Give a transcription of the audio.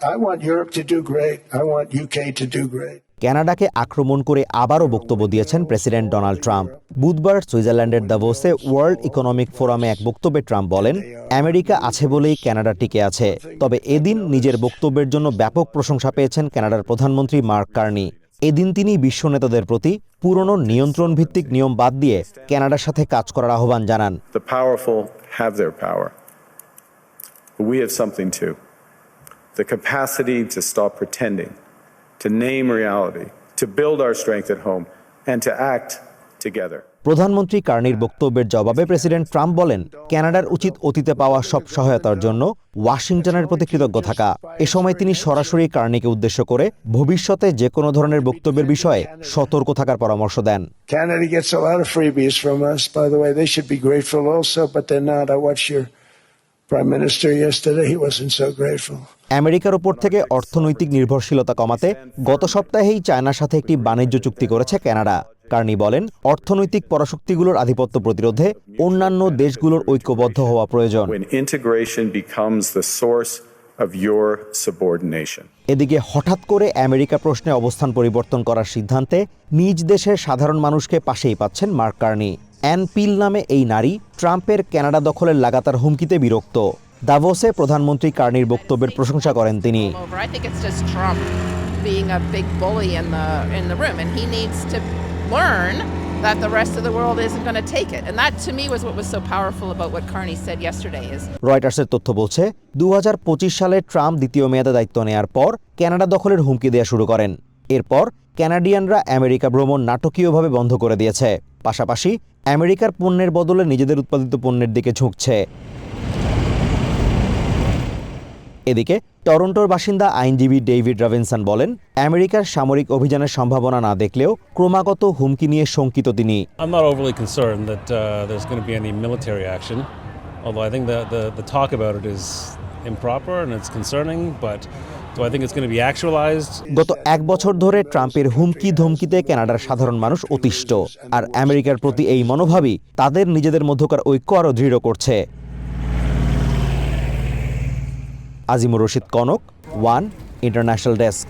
I want Europe to do great. I want UK to do great. কানাডাকে আক্রমণ করে আবারও বক্তব্য দিয়েছেন প্রেসিডেন্ট ডোনাল্ড ট্রাম্প। বুধবার সুইজারল্যান্ডের দাভোসে ওয়ার্ল্ড ইকোনমিক ফোরামে এক বক্তব্যে ট্রাম্প বলেন, আমেরিকা আছে বলেই কানাডা টিকে আছে। তবে এদিন নিজের বক্তব্যের জন্য ব্যাপক প্রশংসা পেয়েছেন কানাডার প্রধানমন্ত্রী মার্ক কার্নি। এদিন তিনি বিশ্ব নেতাদের প্রতি পুরনো নিয়ন্ত্রণ ভিত্তিক নিয়ম বাদ দিয়ে কানাডার সাথে কাজ করার আহ্বান জানান। The powerful have their power. But we have something too. The capacity to stop pretending, to name reality, to build our strength at home, and to act together. প্রধানমন্ত্রী কার্নির বক্তব্যের জবাবে প্রেসিডেন্ট ট্রাম্প বলেন, কানাডার উচিত অতীতে পাওয়া সব সহায়তার জন্য ওয়াশিংটনের প্রতি কৃতজ্ঞ থাকা। এ সময় তিনি সরাসরি কার্নিকে উদ্দেশ্য করে ভবিষ্যতে যে কোনো ধরনের বক্তব্যের বিষয়ে সতর্ক থাকার পরামর্শ দেন। Canada gets a lot of freebies from us. By the way, they should be grateful also, but they're not. I watched your Prime Minister yesterday. He wasn't so grateful. আমেরিকার উপর থেকে অর্থনৈতিক নির্ভরশীলতা কমাতে গত সপ্তাহেই চায়নার সাথে একটি বাণিজ্য চুক্তি করেছে কানাডা। কার্নি বলেন, অর্থনৈতিক পরাশক্তিগুলোর আধিপত্য প্রতিরোধে অন্যান্য দেশগুলোর ঐক্যবদ্ধ হওয়া প্রয়োজন। When integration becomes the source of your subordination. এদিকে হঠাৎ করে আমেরিকা প্রশ্নে অবস্থান পরিবর্তন করার সিদ্ধান্তে নিজ দেশের সাধারণ মানুষকে পাশেই পাচ্ছেন মার্ক কার্নি। অ্যান পিল নামে এই নারী ট্রাম্পের কানাডা দখলের লাগাতার হুমকিতে বিরক্ত। দাভোসে প্রধানমন্ত্রী কার্নির বক্তব্যের প্রশংসা করেন তিনি। That the rest of the world isn't going to take it. And that to me was what was so powerful about what Carney said yesterday is. রয়টার্সের তথ্য বলছে 2025 সালে ট্রাম্প দ্বিতীয় মেয়াদে দায়িত্ব নেয়ার পর কানাডা দখলের হুমকি দেয়া শুরু করেন। এরপর কানাডিয়ানরা আমেরিকা ভ্রমণ নাটকীয়ভাবে বন্ধ করে দিয়েছে। পাশাপাশি আমেরিকার পণ্যের বদলে নিজেদের উৎপাদিত পণ্যের দিকে ঝুঁকছে। এদিকে টরন্টোর বাসিন্দা আইনজীবী ডেভিড রবিনসন বলেন, আমেরিকার সামরিক অভিযানের সম্ভাবনা না দেখলেও ক্রমাগত হুমকি নিয়ে শঙ্কিত তিনি। I'm not overly concerned that there's going to be any military action, although I think the talk about it is improper and it's concerning, but do I think it's going to be actualized? গত এক বছর ধরে ট্রাম্পের হুমকি ধমকিতে কানাডার সাধারণ মানুষ অতিষ্ঠ, আর আমেরিকার প্রতি এই মনোভাবই তাদের নিজেদের মধ্যকার ঐক্য আরও দৃঢ় করছে। Azimur Rashid Kanak, one international desk.